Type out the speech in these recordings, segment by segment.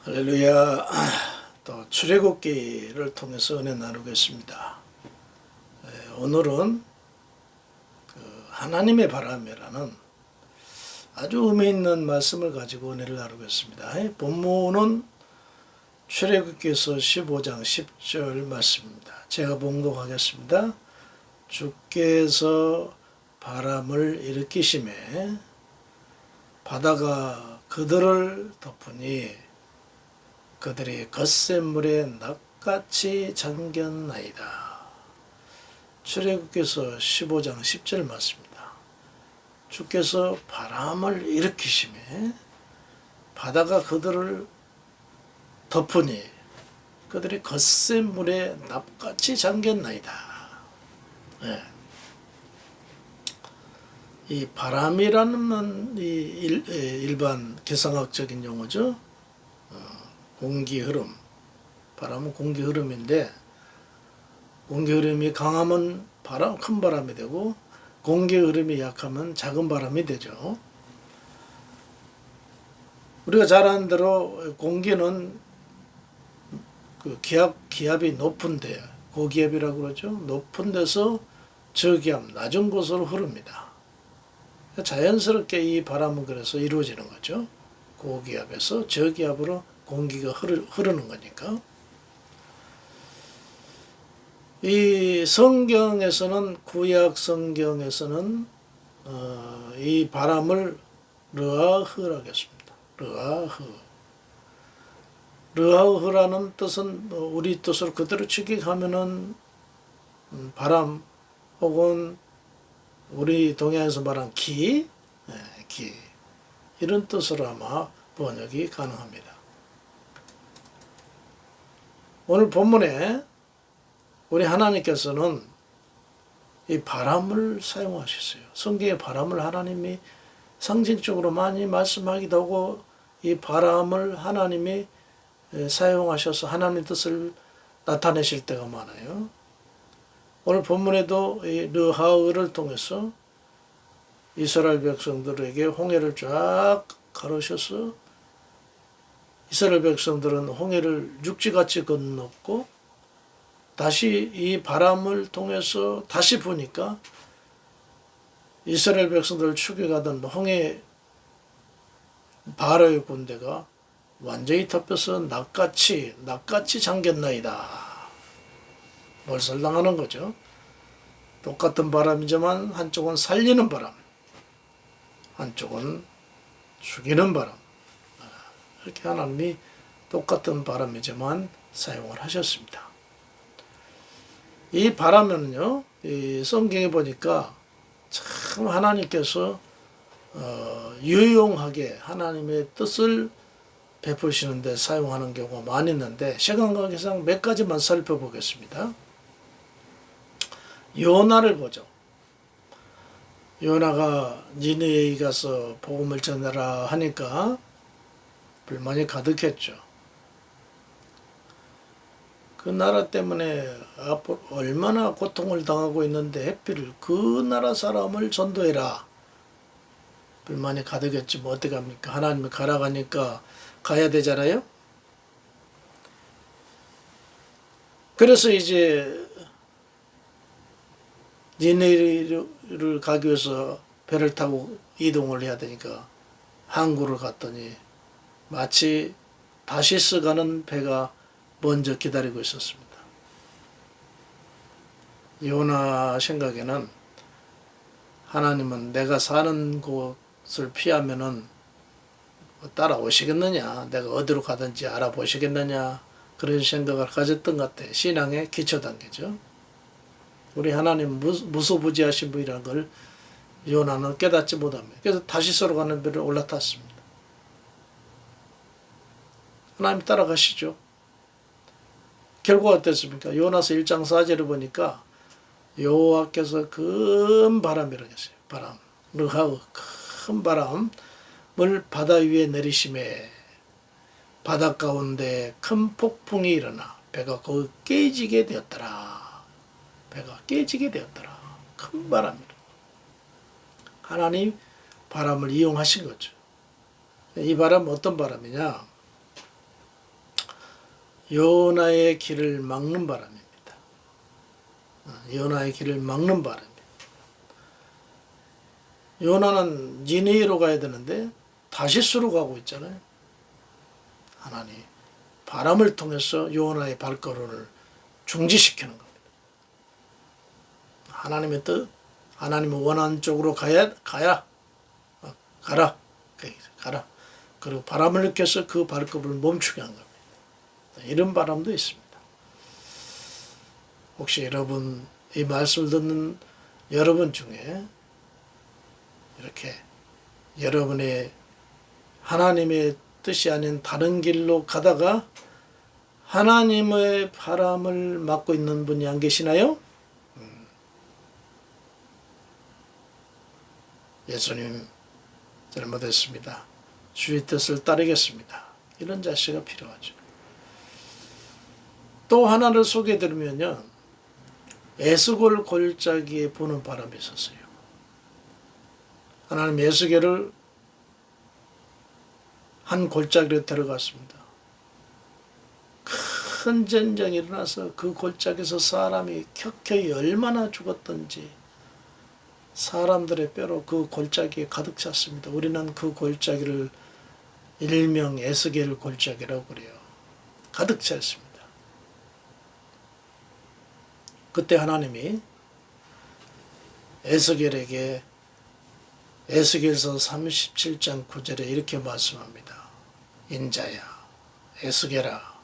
할렐루야. 또 출애굽기를 통해서 은혜 나누겠습니다. 오늘은 하나님의 바람이라는 아주 의미 있는 말씀을 가지고 은혜를 나누겠습니다. 본문은 출애굽기에서 15장 10절 말씀입니다. 제가 봉독하겠습니다. 주께서 바람을 일으키심에 바다가 그들을 덮으니 그들이 겉샘 물에 낚같이 잠겼나이다. 출애굽기서 15장 10절 말씀입니다. 주께서 바람을 일으키심에 바다가 그들을 덮으니 그들이 겉샘 물에 납같이 잠겼나이다. 네. 이 바람이라는 일반 개성학적인 용어죠. 공기 흐름. 바람은 공기 흐름인데, 공기 흐름이 강하면 큰 바람이 되고, 공기 흐름이 약하면 작은 바람이 되죠. 우리가 잘 아는 대로 공기는 기압이 높은데, 고기압이라고 그러죠. 높은 데서 저기압, 낮은 곳으로 흐릅니다. 자연스럽게 이 바람은 그래서 이루어지는 거죠. 고기압에서 저기압으로 공기가 흐르는 거니까. 이 성경에서는, 구약 성경에서는 이 바람을 르아흐라고 하겠습니다. 르아흐라는 뜻은 우리 뜻으로 그대로 직역하면은 바람 혹은 우리 동양에서 말하는 기 이런 뜻으로 아마 번역이 가능합니다. 오늘 본문에 우리 하나님께서는 이 바람을 사용하셨어요. 성경에 바람을 하나님이 상징적으로 많이 말씀하기도 하고, 이 바람을 하나님이 사용하셔서 하나님의 뜻을 나타내실 때가 많아요. 오늘 본문에도 이 르하흐를 통해서 이스라엘 백성들에게 홍해를 쫙 가르셔서 이스라엘 백성들은 홍해를 육지같이 건넜고, 다시 이 바람을 통해서 다시 보니까 이스라엘 백성들을 추격하던 홍해 바로의 군대가 완전히 덮여서 낚같이 잠겼나이다. 몰살당하는 거죠. 똑같은 바람이지만 한쪽은 살리는 바람, 한쪽은 죽이는 바람. 이렇게 하나님이 똑같은 바람이지만 사용을 하셨습니다. 이 바람은요, 이 성경에 보니까 참 하나님께서 유용하게 하나님의 뜻을 베푸시는데 사용하는 경우가 많이 있는데, 시간 관계상 몇 가지만 살펴보겠습니다. 요나를 보죠. 요나가 니느웨에 가서 복음을 전하라 하니까 불만이 가득했죠. 그 나라 때문에 앞으로 얼마나 고통을 당하고 있는데 해필 그 나라 사람을 전도해라. 불만이 가득했지 뭐 어떻게 합니까? 하나님이 가라 가니까 가야 되잖아요. 그래서 이제 니느웨를 가기 위해서 배를 타고 이동을 해야 되니까 항구를 갔더니 마치 다시스 가는 배가 먼저 기다리고 있었습니다. 요나 생각에는 하나님은 내가 사는 곳을 피하면은 따라오시겠느냐, 내가 어디로 가든지 알아보시겠느냐, 그런 생각을 가졌던 것 같아요. 신앙의 기초 단계죠. 우리 하나님 무소부지하신 분이라는 걸 요나는 깨닫지 못합니다. 그래서 다시스로 가는 배를 올라탔습니다. 하나님 따라가시죠. 결과가 어땠습니까? 요나서 1장 4절을 보니까 여호와께서 큰 바람이라고 했어요. 바람, 르하흐, 큰 바람을 바다 위에 내리심에 바다 가운데 큰 폭풍이 일어나 배가 거기 깨지게 되었더라. 배가 깨지게 되었더라. 큰 바람이라. 하나님 바람을 이용하신 거죠. 이 바람은 어떤 바람이냐? 요나의 길을 막는 바람입니다. 요나의 길을 막는 바람입니다. 요나는 니느웨로 가야 되는데 다시스로 가고 있잖아요. 하나님 바람을 통해서 요나의 발걸음을 중지시키는 겁니다. 하나님의 뜻, 하나님의 원하는 쪽으로 가라. 가라. 그리고 바람을 느껴서 그 발걸음을 멈추게 한 겁니다. 이런 바람도 있습니다. 혹시 여러분 이 말씀을 듣는 여러분 중에 이렇게 여러분의 하나님의 뜻이 아닌 다른 길로 가다가 하나님의 바람을 막고 있는 분이 안 계시나요? 예수님 잘못했습니다. 주의 뜻을 따르겠습니다. 이런 자세가 필요하죠. 또 하나를 소개해드리면요. 에스골 골짜기에 부는 바람이 있었어요. 하나님 에스겔을 한 골짜기로 데려갔습니다. 큰 전쟁이 일어나서 그 골짜기에서 사람이 켜켜이 얼마나 죽었던지 사람들의 뼈로 그 골짜기에 가득 찼습니다. 우리는 그 골짜기를 일명 에스겔 골짜기라고 그래요. 가득 차 있습니다. 그때 하나님이 에스겔에게 에스겔서 37장 9절에 이렇게 말씀합니다. 인자야, 에스겔아,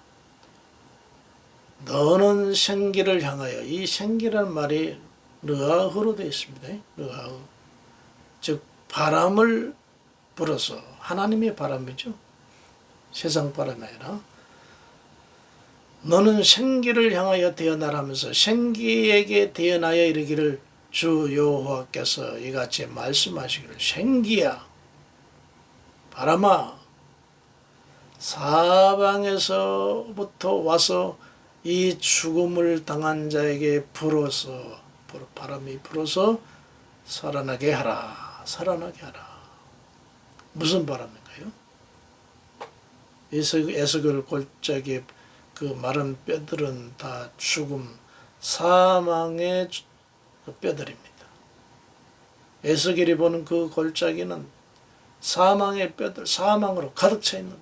너는 생기를 향하여, 이 생기라는 말이 르아흐로 되어 있습니다. 르아흐. 즉 바람을 불어서, 하나님의 바람이죠. 세상 바람이 아니라 너는 생기를 향하여 태어나라면서 생기에게 태어나여 이르기를 주 여호와께서 이같이 말씀하시기를 생기야 바람아 사방에서부터 와서 이 죽음을 당한 자에게 불어서 바람이 불어서 살아나게 하라. 살아나게 하라. 무슨 바람인가요? 에스겔 골짜기에 그 마른 뼈들은 다 죽음, 사망의 뼈들입니다. 에스겔이 보는 그 골짜기는 사망의 뼈들, 사망으로 가득 차 있는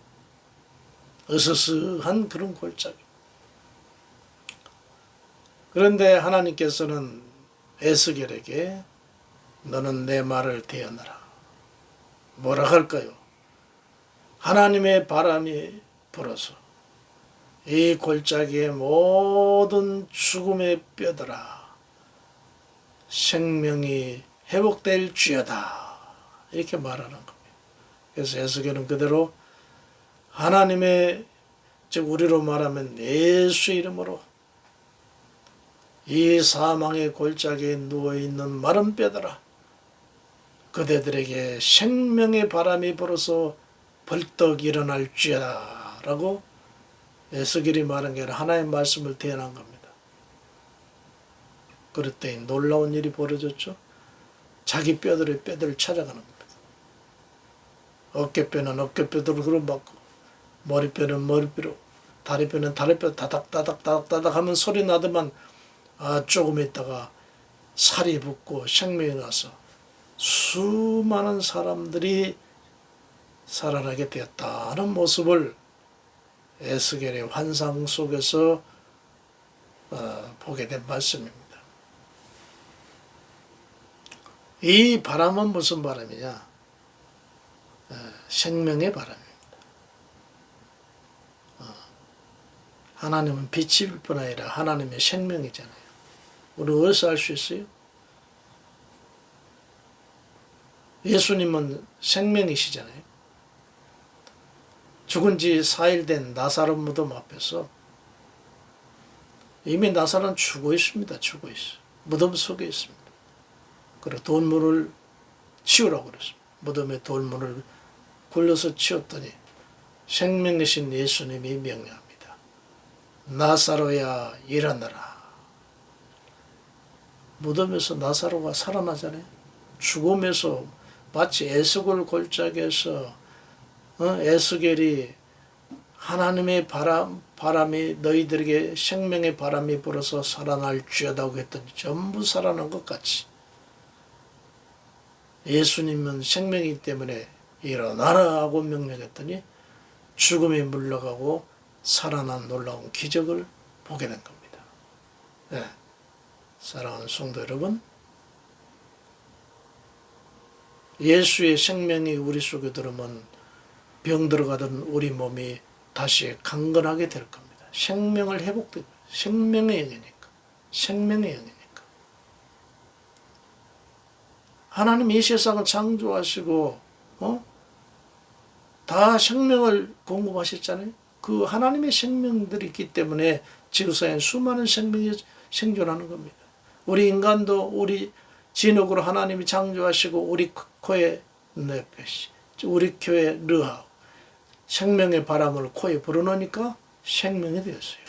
으스스한 그런 골짜기. 그런데 하나님께서는 에스겔에게 너는 내 말을 대언하라. 뭐라 할까요? 하나님의 바람이 불어서 이 골짜기의 모든 죽음의 뼈들아 생명이 회복될지어다 이렇게 말하는 겁니다. 그래서 에스겔은 그대로 하나님의 즉 우리로 말하면 예수 이름으로 이 사망의 골짜기에 누워있는 마른 뼈들아 그대들에게 생명의 바람이 불어서 벌떡 일어날지어다 라고 에스겔이 말한 게 아니라 하나의 말씀을 대언한 겁니다. 그랬더니 놀라운 일이 벌어졌죠. 자기 뼈들의 뼈들을 찾아가는 겁니다. 어깨뼈는 어깨뼈대로 흐름받고 머리뼈는 머리뼈로 다리뼈는 다리뼈 다닥다닥 하면 소리 나더만 조금 있다가 살이 붙고 생명이 나서 수많은 사람들이 살아나게 되었다는 모습을 에스겔의 환상 속에서 보게 된 말씀입니다. 이 바람은 무슨 바람이냐? 생명의 바람입니다. 하나님은 빛일 뿐 아니라 하나님의 생명이잖아요. 우리 어디서 알 수 있어요? 예수님은 생명이시잖아요. 죽은 지 4일 된 나사렛 무덤 앞에서 이미 나사렛은 죽어 있습니다. 죽어 있어요. 무덤 속에 있습니다. 그리고 돌문을 치우라고 그랬습니다. 무덤에 돌문을 굴려서 치웠더니 생명이신 예수님이 명령합니다. 나사로야 일어나라. 무덤에서 나사로가 살아나잖아요. 죽음에서 마치 에스겔 골짜기에서 에스겔이 하나님의 바람이 너희들에게 생명의 바람이 불어서 살아날지어다고 했더니 전부 살아난 것 같이 예수님은 생명이기 때문에 일어나라 하고 명령했더니 죽음이 물러가고 살아난 놀라운 기적을 보게 된 겁니다. 네. 사랑하는 성도 여러분, 예수의 생명이 우리 속에 들어오면 병 들어가던 우리 몸이 다시 강건하게 될 겁니다. 생명을 회복됩니다. 생명의 영이니까. 생명의 영이니까. 하나님 이 세상을 창조하시고 다 생명을 공급하셨잖아요. 그 하나님의 생명들이 있기 때문에 지구상에 수많은 생명이 생존하는 겁니다. 우리 인간도 우리 진흙으로 하나님이 창조하시고 우리 코에 네페시, 우리 교회 르하 생명의 바람을 코에 불어넣으니까 생명이 되었어요.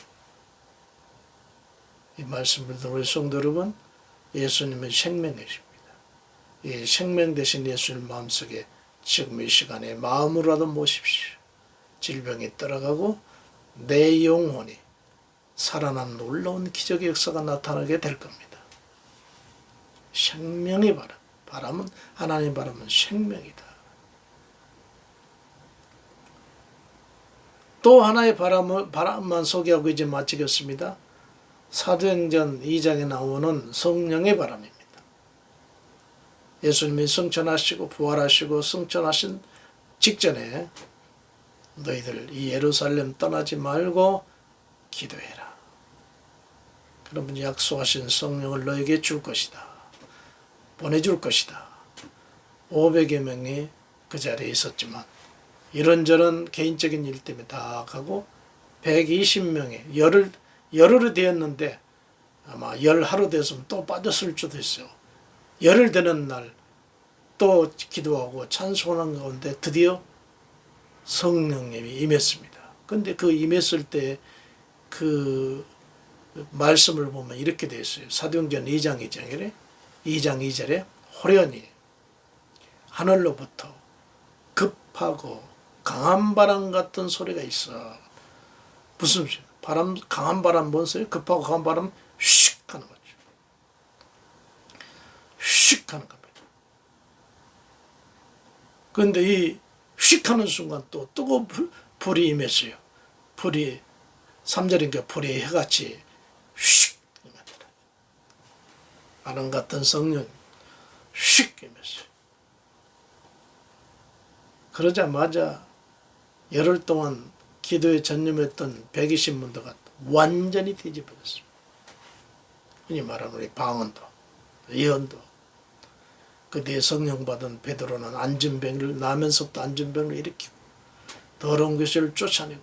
이 말씀을 듣는 우리 성도 여러분, 예수님은 생명이십니다. 이 생명 되신 예수님 마음속에 지금 이 시간에 마음으로라도 모십시오. 질병이 떠나가고 내 영혼이 살아난 놀라운 기적의 역사가 나타나게 될 겁니다. 생명의 바람, 바람은 하나님의 바람은 생명이다. 또 하나의 바람만 소개하고 이제 마치겠습니다. 사도행전 2장에 나오는 성령의 바람입니다. 예수님이 승천하시고 부활하시고 승천하신 직전에 너희들 이 예루살렘 떠나지 말고 기도해라. 그러면 약속하신 성령을 너에게 줄 것이다. 보내줄 것이다. 500여 명이 그 자리에 있었지만 이런저런 개인적인 일 때문에 다 가고 120명이 열흘이 되었는데 아마 열 하루 됐으면 또 빠졌을 수도 있어요. 열흘 되는 날 또 기도하고 찬송하는 가운데 드디어 성령님이 임했습니다. 근데 그 임했을 때 그 말씀을 보면 이렇게 되어 있어요. 사도행전 2장 2절에 호련히 하늘로부터 급하고 강한 바람 같은 소리가 있어. 무슨 바람, 강한 바람 뭔 소리? 급하고 강한 바람 휙 하는 거죠. 휙 하는 겁니다. 그런데 이 휙 하는 순간 또 뜨거운 불이 임했어요. 불이 3절인가 불이 해같이 휙 임했더라. 바람 같은 성령 휙 임했어요. 그러자마자 열흘 동안 기도에 전념했던 120문도가 완전히 뒤집어졌습니다. 흔히 말하는 우리 방언도, 예언도. 그뒤에 성령 받은 베드로는 안전병을 나면서부터 안전병을 일으키고 더러운 귀신을 쫓아내고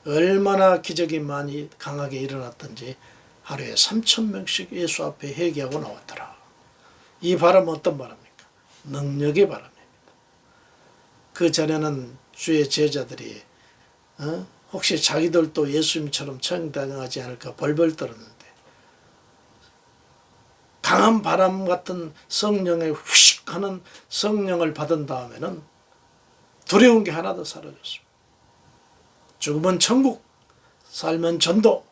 얼마나 기적이 많이 강하게 일어났던지 하루에 3,000명씩 예수 앞에 회개하고 나왔더라. 이 바람은 어떤 바람입니까? 능력의 바람입니다. 그 전에는 주의 제자들이 혹시 자기들도 예수님처럼 처형당하지 않을까 벌벌 떨었는데 강한 바람 같은 성령의 휙 하는 성령을 받은 다음에는 두려운 게 하나도 사라졌습니다. 죽으면 천국, 살면 전도.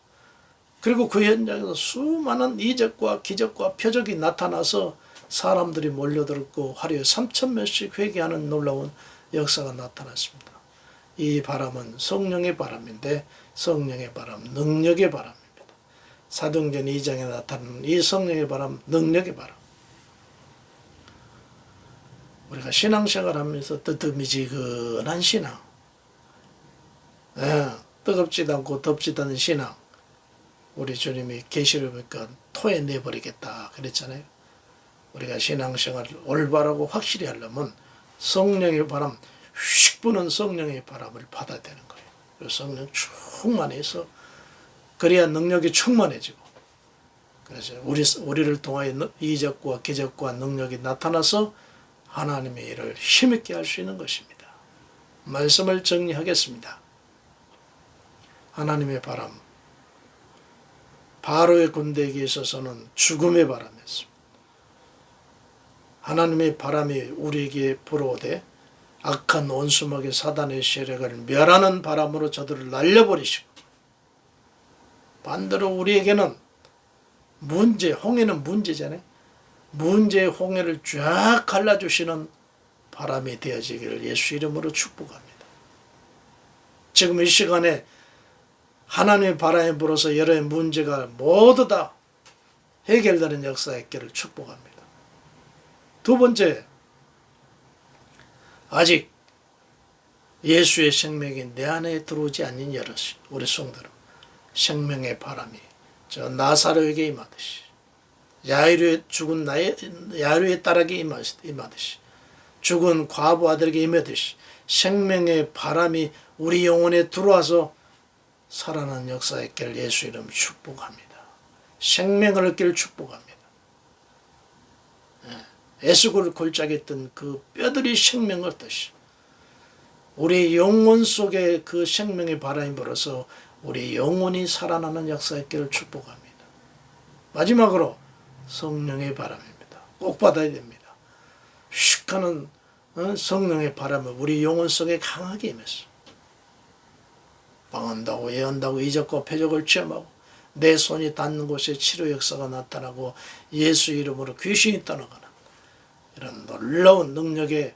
그리고 그 현장에서 수많은 이적과 기적과 표적이 나타나서 사람들이 몰려들었고 하루에 3,000명씩 회개하는 놀라운 역사가 나타났습니다. 이 바람은 성령의 바람인데 성령의 바람, 능력의 바람입니다. 사도행전 2장에 나타나는 이 성령의 바람, 능력의 바람. 우리가 신앙생활 하면서 뜨뜻미지근한 신앙, 뜨겁지도 않고 덥지도 않은 신앙, 우리 주님이 계시를 보니까 토해내버리겠다 그랬잖아요. 우리가 신앙생활을 올바르고 확실히 하려면 성령의 바람, 휙 부는 성령의 바람을 받아야 되는 거예요. 그래서 성령 충만해서 그래야 능력이 충만해지고, 그래서 우리를 통하여 이적과 기적과 능력이 나타나서 하나님의 일을 힘있게 할 수 있는 것입니다. 말씀을 정리하겠습니다. 하나님의 바람, 바로의 군대에게 있어서는 죽음의 바람이었습니다. 하나님의 바람이 우리에게 불어오되 악한 온수막의 사단의 세력을 멸하는 바람으로 저들을 날려버리시고 반대로 우리에게는 홍해는 문제잖아요. 문제의 홍해를 쫙 갈라주시는 바람이 되어지기를 예수 이름으로 축복합니다. 지금 이 시간에 하나님의 바람이 불어서 여러의 문제가 모두 다 해결되는 역사가 있기를 축복합니다. 두 번째, 아직 예수의 생명이 내 안에 들어오지 않는 여럿이 우리 성도들 생명의 바람이 저 나사로에게 임하듯이 죽은 야이로의 딸에게 임하듯이 죽은 과부 아들에게 임하듯이 생명의 바람이 우리 영혼에 들어와서 살아나는 역사에 있기를 예수 이름 축복합니다. 생명을 얻기를 축복합니다. 에스골 골짜기에 있던 그 뼈들이 생명을 얻듯이 우리 영혼 속에 그 생명의 바람이 불어서 우리 영혼이 살아나는 역사에 있기를 축복합니다. 마지막으로 성령의 바람입니다. 꼭 받아야 됩니다. 휙 하는 성령의 바람을 우리 영혼 속에 강하게 임했어. 방언다고 예언다고 이적과 표적을 체험하고 내 손이 닿는 곳에 치료 역사가 나타나고 예수 이름으로 귀신이 떠나가는 이런 놀라운 능력의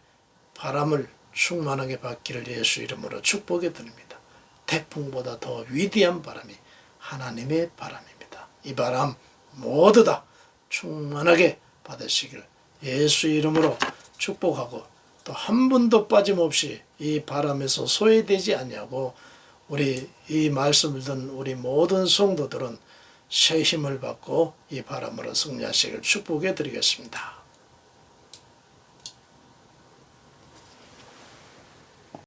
바람을 충만하게 받기를 예수 이름으로 축복해 드립니다. 태풍보다 더 위대한 바람이 하나님의 바람입니다. 이 바람 모두 다 충만하게 받으시길 예수 이름으로 축복하고 또 한 분도 빠짐없이 이 바람에서 소외되지 않냐고 우리 이 말씀을 듣는 우리 모든 성도들은 새 힘을 받고 이 바람으로 승리하시길 축복해 드리겠습니다.